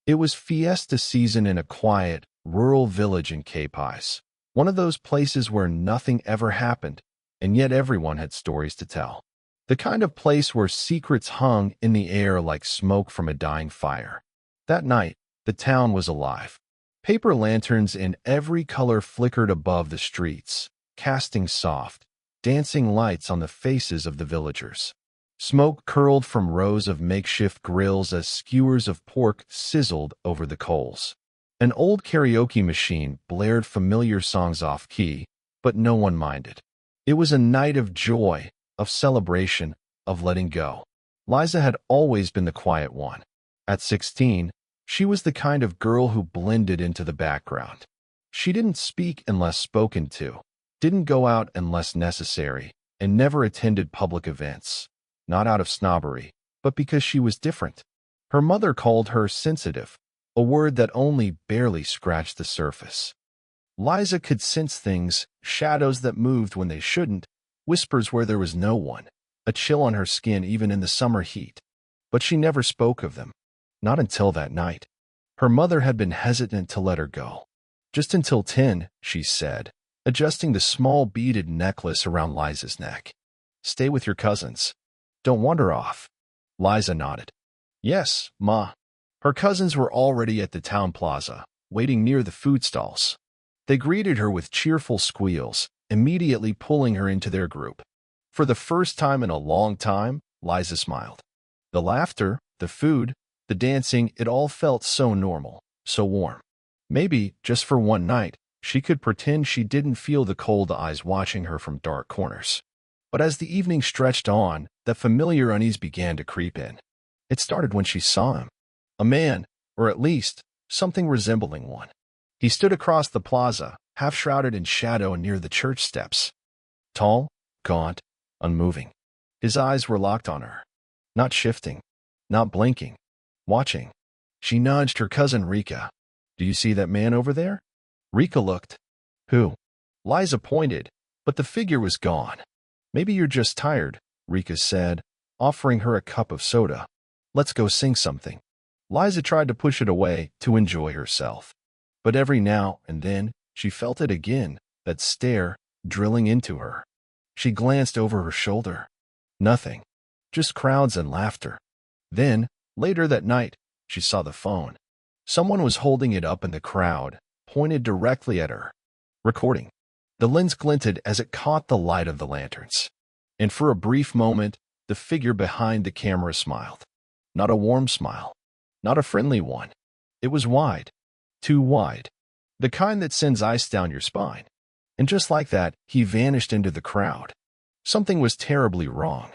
It was fiesta season in a quiet, rural village in Cape Ice, one of those places where nothing ever happened, and yet everyone had stories to tell. The kind of place where secrets hung in the air like smoke from a dying fire. That night, the town was alive. Paper lanterns in every color flickered above the streets, casting soft, dancing lights on the faces of the villagers. Smoke curled from rows of makeshift grills as skewers of pork sizzled over the coals. An old karaoke machine blared familiar songs off-key, but no one minded. It was a night of joy, of celebration, of letting go. Liza had always been the quiet one. At 16, she was the kind of girl who blended into the background. She didn't speak unless spoken to, didn't go out unless necessary, and never attended public events. Not out of snobbery, but because she was different. Her mother called her sensitive, a word that only barely scratched the surface. Liza could sense things, shadows that moved when they shouldn't, whispers where there was no one, a chill on her skin even in the summer heat. But she never spoke of them. Not until that night. Her mother had been hesitant to let her go. Just until 10, she said, adjusting the small beaded necklace around Liza's neck. Stay with your cousins. Don't wander off. Liza nodded. Yes, Ma. Her cousins were already at the town plaza, waiting near the food stalls. They greeted her with cheerful squeals, immediately pulling her into their group. For the first time in a long time, Liza smiled. The laughter, the food, the dancing, it all felt so normal, so warm. Maybe, just for one night, she could pretend she didn't feel the cold eyes watching her from dark corners. But as the evening stretched on, that familiar unease began to creep in. It started when she saw him. A man, or at least, something resembling one. He stood across the plaza, half shrouded in shadow near the church steps. Tall, gaunt, unmoving. His eyes were locked on her. Not shifting, not blinking. Watching. She nudged her cousin Rika. Do you see that man over there? Rika looked. Who? Liza pointed, but the figure was gone. Maybe you're just tired, Rika said, offering her a cup of soda. Let's go sing something. Liza tried to push it away to enjoy herself. But every now and then, she felt it again, that stare drilling into her. She glanced over her shoulder. Nothing. Just crowds and laughter. Then, later that night, she saw the phone. Someone was holding it up in the crowd, pointed directly at her. Recording. The lens glinted as it caught the light of the lanterns. And for a brief moment, the figure behind the camera smiled. Not a warm smile. Not a friendly one. It was wide. Too wide. The kind that sends ice down your spine. And just like that, he vanished into the crowd. Something was terribly wrong.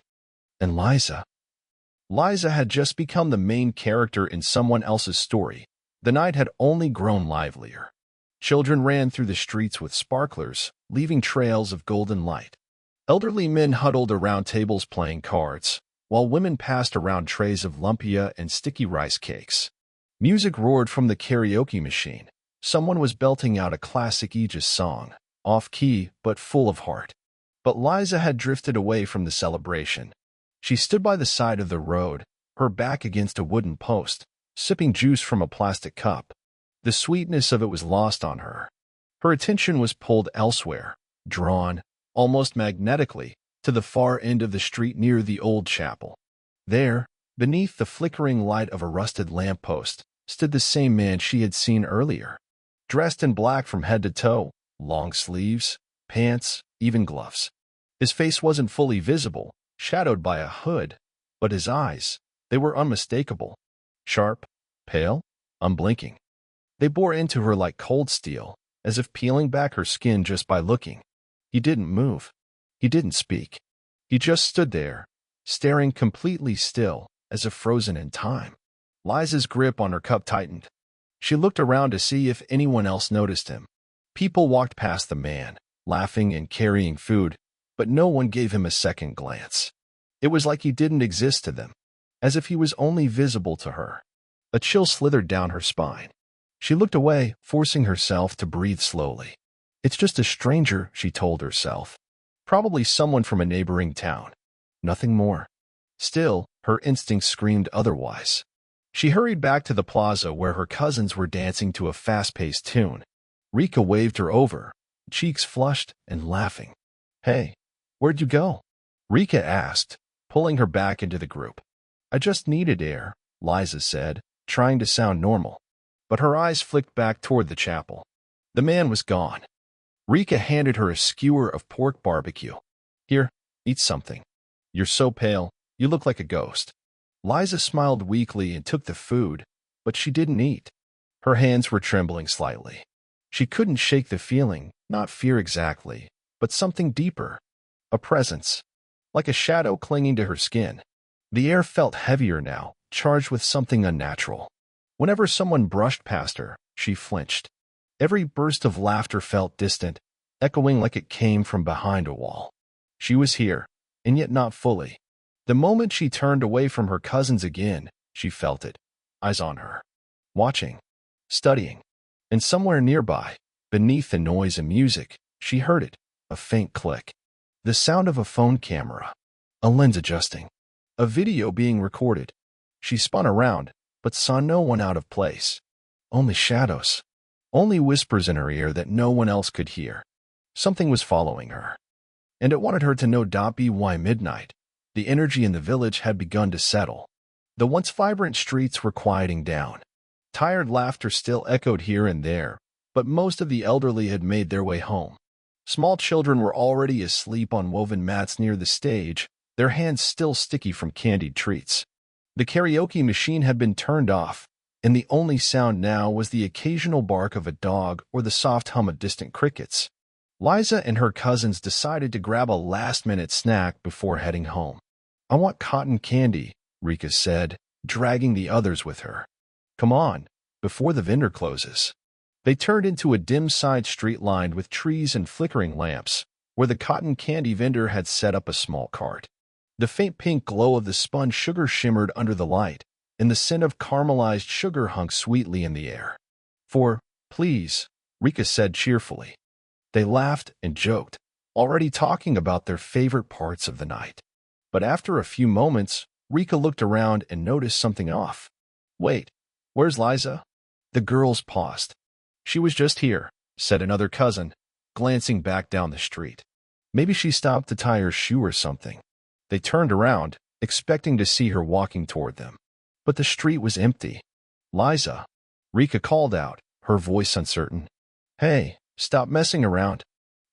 And Liza had just become the main character in someone else's story. The night had only grown livelier. Children ran through the streets with sparklers, leaving trails of golden light. Elderly men huddled around tables playing cards, while women passed around trays of lumpia and sticky rice cakes. Music roared from the karaoke machine. Someone was belting out a classic Aegis song, off-key but full of heart. But Liza had drifted away from the celebration. She stood by the side of the road, her back against a wooden post, sipping juice from a plastic cup. The sweetness of it was lost on her. Her attention was pulled elsewhere, drawn, almost magnetically, to the far end of the street near the old chapel. There, beneath the flickering light of a rusted lamppost, stood the same man she had seen earlier. Dressed in black from head to toe, long sleeves, pants, even gloves. His face wasn't fully visible, shadowed by a hood, but his eyes, they were unmistakable. Sharp, pale, unblinking. They bore into her like cold steel, as if peeling back her skin just by looking. He didn't move. He didn't speak. He just stood there, staring completely still, as if frozen in time. Liza's grip on her cup tightened. She looked around to see if anyone else noticed him. People walked past the man, laughing and carrying food, but no one gave him a second glance. It was like he didn't exist to them, as if he was only visible to her. A chill slithered down her spine. She looked away, forcing herself to breathe slowly. It's just a stranger, she told herself. Probably someone from a neighboring town. Nothing more. Still, her instincts screamed otherwise. She hurried back to the plaza where her cousins were dancing to a fast-paced tune. Rika waved her over, cheeks flushed and laughing. "Hey, where'd you go?" Rika asked, pulling her back into the group. "I just needed air," Liza said, trying to sound normal. But her eyes flicked back toward the chapel. The man was gone. Rika handed her a skewer of pork barbecue. "Here, eat something. You're so pale, you look like a ghost." Liza smiled weakly and took the food, but she didn't eat. Her hands were trembling slightly. She couldn't shake the feeling, not fear exactly, but something deeper. A presence, like a shadow clinging to her skin. The air felt heavier now, charged with something unnatural. Whenever someone brushed past her, she flinched. Every burst of laughter felt distant, echoing like it came from behind a wall. She was here, and yet not fully. The moment she turned away from her cousins again, she felt it, eyes on her, watching, studying. And somewhere nearby, beneath the noise and music, she heard it, a faint click. The sound of a phone camera, a lens adjusting, a video being recorded. She spun around, but saw no one out of place. Only shadows. Only whispers in her ear that no one else could hear. Something was following her. And it wanted her to know. By midnight, the energy in the village had begun to settle. The once vibrant streets were quieting down. Tired laughter still echoed here and there, but most of the elderly had made their way home. Small children were already asleep on woven mats near the stage, their hands still sticky from candied treats. The karaoke machine had been turned off, and the only sound now was the occasional bark of a dog or the soft hum of distant crickets. Liza and her cousins decided to grab a last-minute snack before heading home. "I want cotton candy," Rika said, dragging the others with her. "Come on, before the vendor closes." They turned into a dim side street lined with trees and flickering lamps, where the cotton candy vendor had set up a small cart. The faint pink glow of the spun sugar shimmered under the light, and the scent of caramelized sugar hung sweetly in the air. "Please," Rika said cheerfully. They laughed and joked, already talking about their favorite parts of the night. But after a few moments, Rika looked around and noticed something off. "Wait, where's Liza?" The girls paused. "She was just here," said another cousin, glancing back down the street. "Maybe she stopped to tie her shoe or something." They turned around, expecting to see her walking toward them. But the street was empty. "Liza," Rika called out, her voice uncertain. "Hey, stop messing around."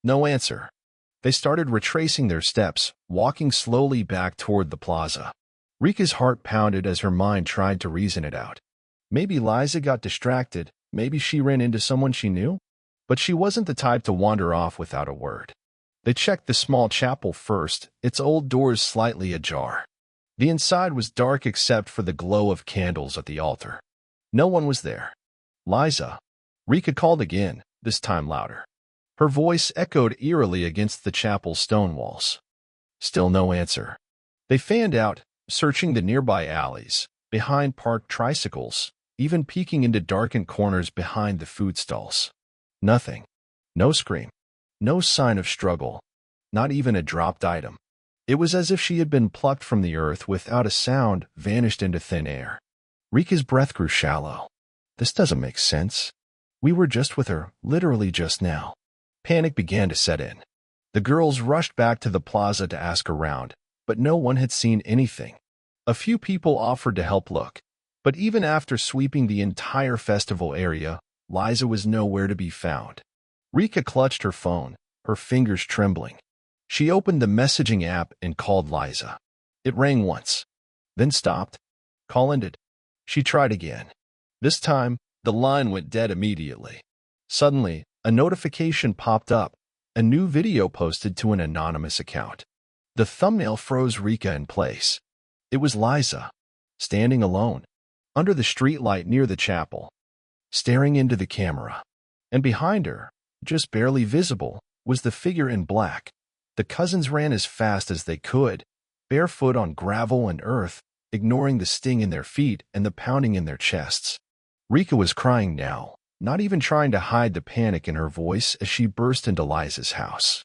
No answer. They started retracing their steps, walking slowly back toward the plaza. Rika's heart pounded as her mind tried to reason it out. Maybe Liza got distracted, maybe she ran into someone she knew. But she wasn't the type to wander off without a word. They checked the small chapel first, its old doors slightly ajar. The inside was dark except for the glow of candles at the altar. No one was there. "Liza," Rika called again, this time louder. Her voice echoed eerily against the chapel's stone walls. Still no answer. They fanned out, searching the nearby alleys, behind parked tricycles, even peeking into darkened corners behind the food stalls. Nothing. No scream. No sign of struggle. Not even a dropped item. It was as if she had been plucked from the earth without a sound, vanished into thin air. Rika's breath grew shallow. This doesn't make sense. We were just with her, literally just now. Panic began to set in. The girls rushed back to the plaza to ask around, but no one had seen anything. A few people offered to help look, but even after sweeping the entire festival area, Liza was nowhere to be found. Rika clutched her phone, her fingers trembling. She opened the messaging app and called Liza. It rang once, then stopped. Call ended. She tried again. This time, the line went dead immediately. Suddenly, a notification popped up, a new video posted to an anonymous account. The thumbnail froze Rika in place. It was Liza, standing alone, under the streetlight near the chapel, staring into the camera. And behind her, just barely visible, was the figure in black. The cousins ran as fast as they could, barefoot on gravel and earth, ignoring the sting in their feet and the pounding in their chests. Rika was crying now, not even trying to hide the panic in her voice as she burst into Liza's house.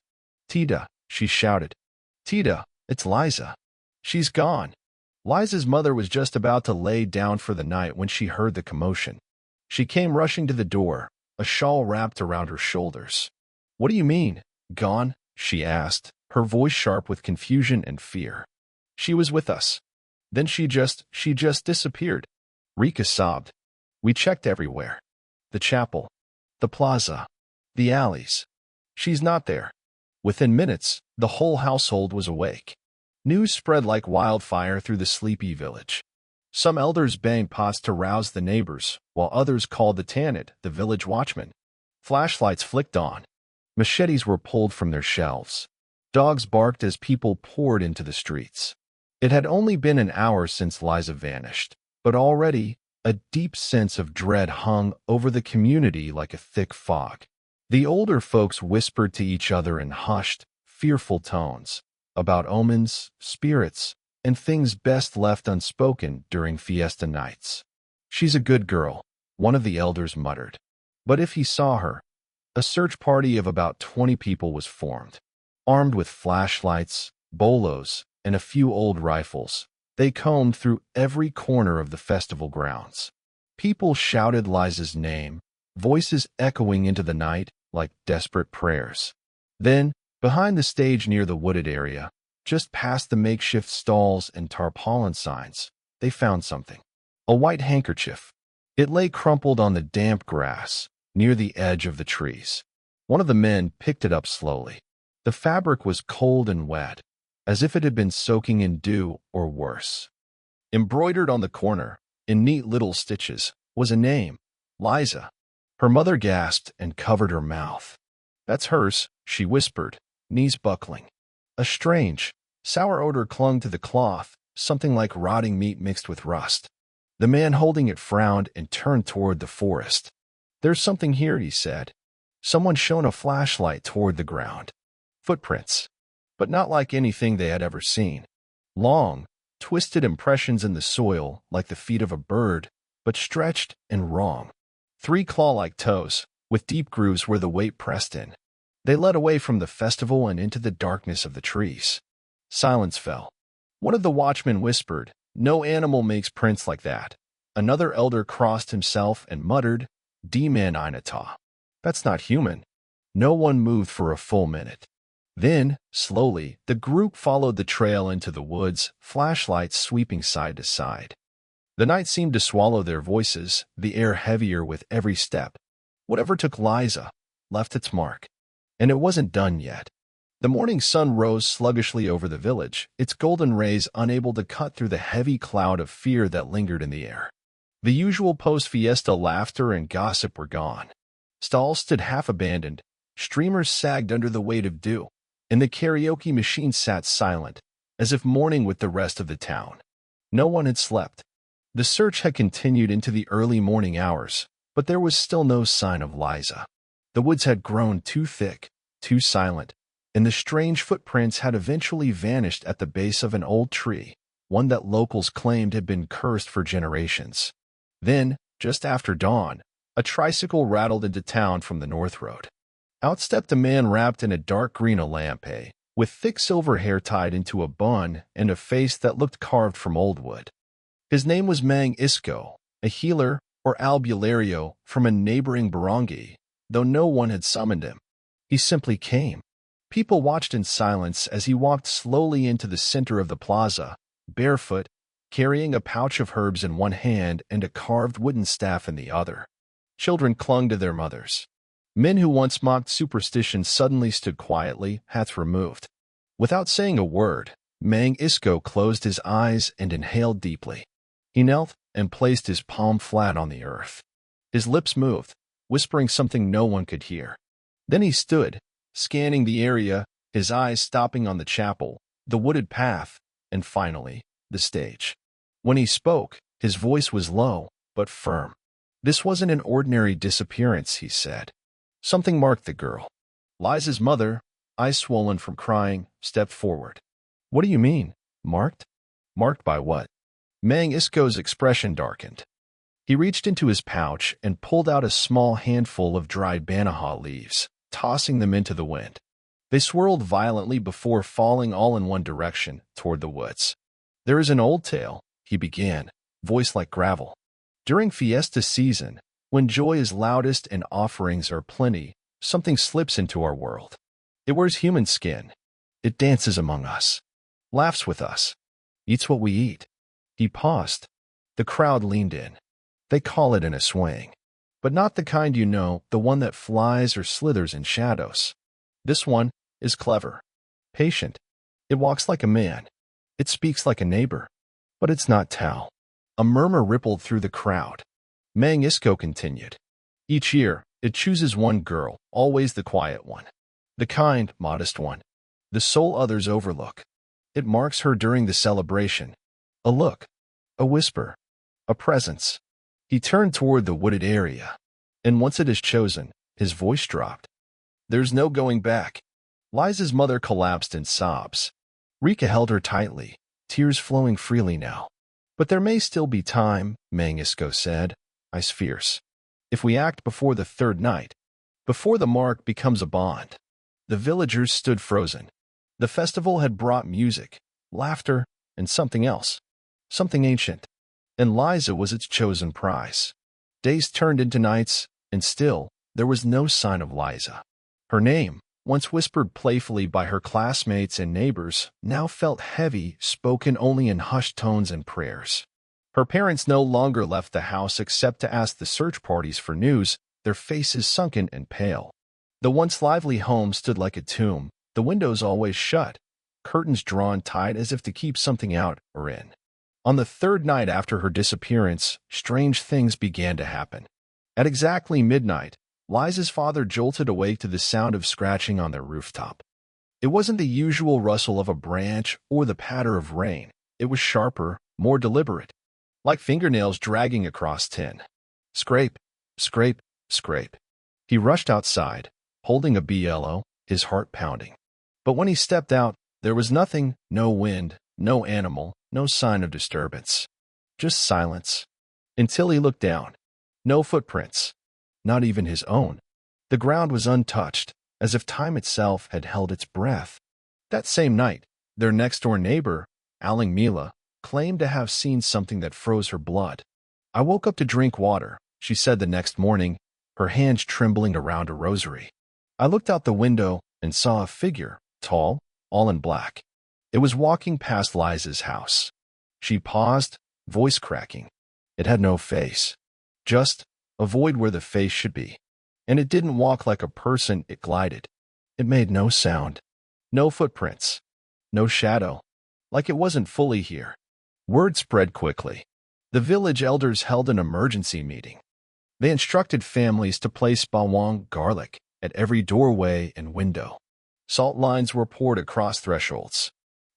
"Tita," she shouted. "Tita, it's Liza. She's gone." Liza's mother was just about to lay down for the night when she heard the commotion. She came rushing to the door, a shawl wrapped around her shoulders. "What do you mean, gone?" she asked, her voice sharp with confusion and fear. "She was with us. Then she just disappeared." Rika sobbed. "We checked everywhere. The chapel, the plaza, the alleys. She's not there." Within minutes, the whole household was awake. News spread like wildfire through the sleepy village. Some elders banged pots to rouse the neighbors, while others called the tanit, the village watchman. Flashlights flicked on. Machetes were pulled from their shelves. Dogs barked as people poured into the streets. It had only been an hour since Liza vanished, but already a deep sense of dread hung over the community like a thick fog. The older folks whispered to each other in hushed, fearful tones about omens, spirits, and things best left unspoken during fiesta nights. "She's a good girl," one of the elders muttered. But if he saw her, a search party of about 20 people was formed. Armed with flashlights, bolos, and a few old rifles, they combed through every corner of the festival grounds. People shouted Liza's name, voices echoing into the night like desperate prayers. Then, behind the stage near the wooded area, just past the makeshift stalls and tarpaulin signs, they found something. A white handkerchief. It lay crumpled on the damp grass, near the edge of the trees. One of the men picked it up slowly. The fabric was cold and wet, as if it had been soaking in dew or worse. Embroidered on the corner, in neat little stitches, was a name, Liza. Her mother gasped and covered her mouth. "That's hers," she whispered, knees buckling. A strange, sour odor clung to the cloth, something like rotting meat mixed with rust. The man holding it frowned and turned toward the forest. "There's something here," he said. Someone shone a flashlight toward the ground. Footprints, but not like anything they had ever seen. Long, twisted impressions in the soil like the feet of a bird, but stretched and wrong. 3 claw-like toes, with deep grooves where the weight pressed in. They led away from the festival and into the darkness of the trees. Silence fell. One of the watchmen whispered, "No animal makes prints like that." Another elder crossed himself and muttered, "D-man Inata. That's not human." No one moved for a full minute. Then, slowly, the group followed the trail into the woods, flashlights sweeping side to side. The night seemed to swallow their voices, the air heavier with every step. Whatever took Liza left its mark. And it wasn't done yet. The morning sun rose sluggishly over the village, its golden rays unable to cut through the heavy cloud of fear that lingered in the air. The usual post-fiesta laughter and gossip were gone. Stalls stood half-abandoned, streamers sagged under the weight of dew, and the karaoke machine sat silent, as if mourning with the rest of the town. No one had slept. The search had continued into the early morning hours, but there was still no sign of Liza. The woods had grown too thick, too silent, and the strange footprints had eventually vanished at the base of an old tree, one that locals claimed had been cursed for generations. Then, just after dawn, a tricycle rattled into town from the North Road. Out stepped a man wrapped in a dark green alampe, with thick silver hair tied into a bun and a face that looked carved from old wood. His name was Mang Isco, a healer or albulario from a neighboring barangay, though no one had summoned him. He simply came. People watched in silence as he walked slowly into the center of the plaza, barefoot, carrying a pouch of herbs in one hand and a carved wooden staff in the other. Children clung to their mothers. Men who once mocked superstition suddenly stood quietly, hats removed. Without saying a word, Mang Isco closed his eyes and inhaled deeply. He knelt and placed his palm flat on the earth. His lips moved, whispering something no one could hear. Then he stood, scanning the area, his eyes stopping on the chapel, the wooded path, and finally, the stage. When he spoke, his voice was low, but firm. "This wasn't an ordinary disappearance," he said. "Something marked the girl." Liza's mother, eyes swollen from crying, stepped forward. "What do you mean, marked?" "Marked by what?" Mang Isco's expression darkened. He reached into his pouch and pulled out a small handful of dried banahaw leaves, tossing them into the wind. They swirled violently before falling all in one direction, toward the woods. There is an old tale, he began, voice like gravel. During fiesta season, when joy is loudest and offerings are plenty, something slips into our world. It wears human skin. It dances among us, laughs with us, eats what we eat. He paused. The crowd leaned in. They call it a swaying. But not the kind you know, the one that flies or slithers in shadows. This one is clever, patient. It walks like a man. It speaks like a neighbor. But it's not Tal. A murmur rippled through the crowd. Mang Isco continued. Each year, it chooses one girl, always the quiet one. The kind, modest one. The soul others overlook. It marks her during the celebration. A look. A whisper. A presence. He turned toward the wooded area. And once it is chosen, his voice dropped. There's no going back. Liza's mother collapsed in sobs. Rika held her tightly, tears flowing freely now. But there may still be time, Mang Isco said, eyes fierce. If we act before the third night, before the mark becomes a bond. The villagers stood frozen. The festival had brought music, laughter, and something else. Something ancient. And Liza was its chosen prize. Days turned into nights, and still, there was no sign of Liza. Her name, once whispered playfully by her classmates and neighbors, now felt heavy, spoken only in hushed tones and prayers. Her parents no longer left the house except to ask the search parties for news, their faces sunken and pale. The once lively home stood like a tomb, the windows always shut, curtains drawn tight as if to keep something out or in. On the third night after her disappearance, strange things began to happen. At exactly midnight, Liza's father jolted awake to the sound of scratching on their rooftop. It wasn't the usual rustle of a branch or the patter of rain. It was sharper, more deliberate, like fingernails dragging across tin. Scrape, scrape, scrape. He rushed outside, holding a BLO, his heart pounding. But when he stepped out, there was nothing, no wind, no animal, no sign of disturbance. Just silence. Until he looked down. No footprints. Not even his own. The ground was untouched, as if time itself had held its breath. That same night, their next-door neighbor, Aling Mila, claimed to have seen something that froze her blood. I woke up to drink water, she said the next morning, her hands trembling around a rosary. I looked out the window and saw a figure, tall, all in black. It was walking past Liza's house. She paused, voice cracking. It had no face. Just a void where the face should be. And it didn't walk like a person, it glided. It made no sound. No footprints. No shadow. Like it wasn't fully here. Word spread quickly. The village elders held an emergency meeting. They instructed families to place bawang garlic at every doorway and window. Salt lines were poured across thresholds.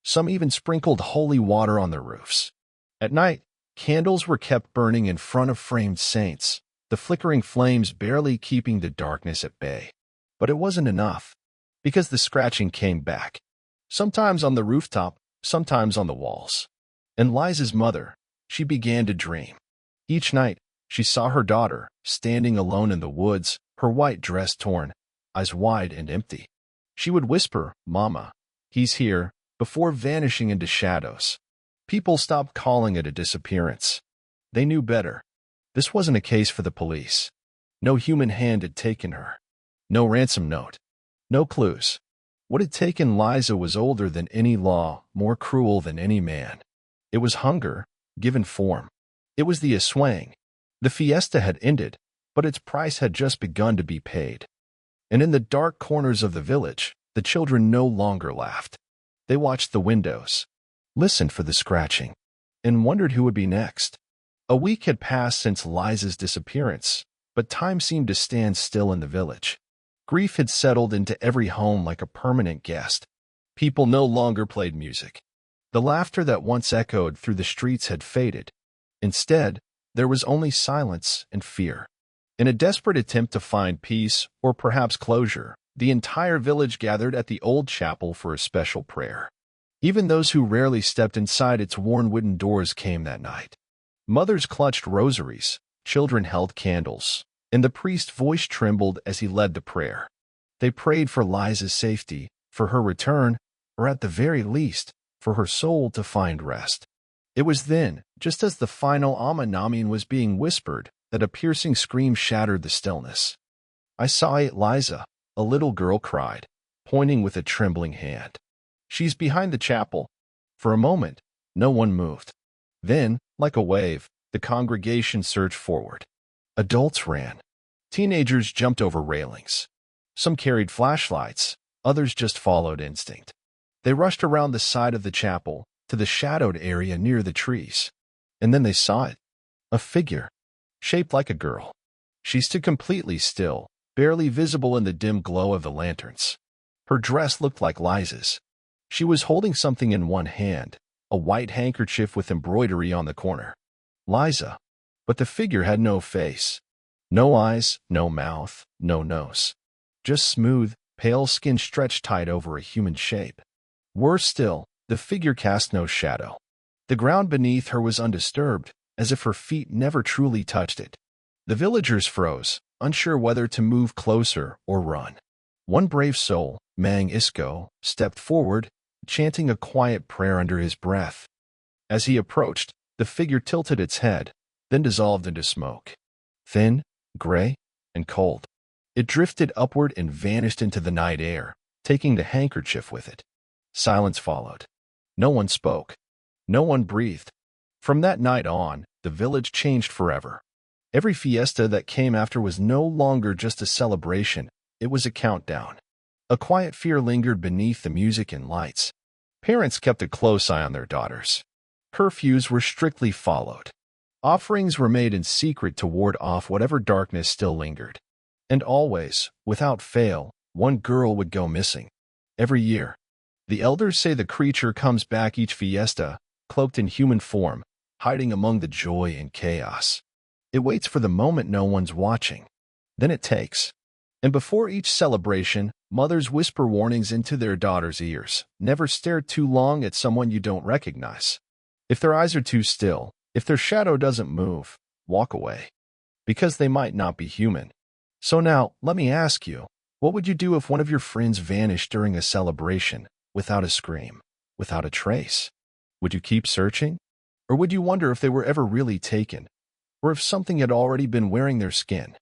Some even sprinkled holy water on their roofs. At night, candles were kept burning in front of framed saints, the flickering flames barely keeping the darkness at bay. But it wasn't enough, because the scratching came back, sometimes on the rooftop, sometimes on the walls. And Liza's mother, she began to dream. Each night, she saw her daughter, standing alone in the woods, her white dress torn, eyes wide and empty. She would whisper, "Mama, he's here," before vanishing into shadows. People stopped calling it a disappearance. They knew better. This wasn't a case for the police. No human hand had taken her. No ransom note. No clues. What had taken Liza was older than any law, more cruel than any man. It was hunger, given form. It was the aswang. The fiesta had ended, but its price had just begun to be paid. And in the dark corners of the village, the children no longer laughed. They watched the windows, listened for the scratching, and wondered who would be next. A week had passed since Liza's disappearance, but time seemed to stand still in the village. Grief had settled into every home like a permanent guest. People no longer played music. The laughter that once echoed through the streets had faded. Instead, there was only silence and fear. In a desperate attempt to find peace, or perhaps closure, the entire village gathered at the old chapel for a special prayer. Even those who rarely stepped inside its worn wooden doors came that night. Mothers clutched rosaries, children held candles, and the priest's voice trembled as he led the prayer. They prayed for Liza's safety, for her return, or at the very least, for her soul to find rest. It was then, just as the final Amen was being whispered, that a piercing scream shattered the stillness. "I saw it, Liza," a little girl cried, pointing with a trembling hand. "She's behind the chapel." For a moment, no one moved. Then, like a wave, the congregation surged forward. Adults ran. Teenagers jumped over railings. Some carried flashlights, others just followed instinct. They rushed around the side of the chapel, to the shadowed area near the trees. And then they saw it. A figure, shaped like a girl. She stood completely still, barely visible in the dim glow of the lanterns. Her dress looked like Liza's. She was holding something in one hand, a white handkerchief with embroidery on the corner. Liza. But the figure had no face. No eyes, no mouth, no nose. Just smooth, pale skin stretched tight over a human shape. Worse still, the figure cast no shadow. The ground beneath her was undisturbed, as if her feet never truly touched it. The villagers froze, unsure whether to move closer or run. One brave soul, Mang Isco, stepped forward, chanting a quiet prayer under his breath. As he approached, the figure tilted its head, then dissolved into smoke. Thin, gray, and cold. It drifted upward and vanished into the night air, taking the handkerchief with it. Silence followed. No one spoke. No one breathed. From that night on, the village changed forever. Every fiesta that came after was no longer just a celebration, it was a countdown. A quiet fear lingered beneath the music and lights. Parents kept a close eye on their daughters. Curfews were strictly followed. Offerings were made in secret to ward off whatever darkness still lingered. And always, without fail, one girl would go missing. Every year. The elders say the creature comes back each fiesta, cloaked in human form, hiding among the joy and chaos. It waits for the moment no one's watching. Then it takes. And before each celebration, mothers whisper warnings into their daughters' ears. Never stare too long at someone you don't recognize. If their eyes are too still, if their shadow doesn't move, walk away. Because they might not be human. So now, let me ask you, what would you do if one of your friends vanished during a celebration, without a scream, without a trace? Would you keep searching? Or would you wonder if they were ever really taken? Or if something had already been wearing their skin?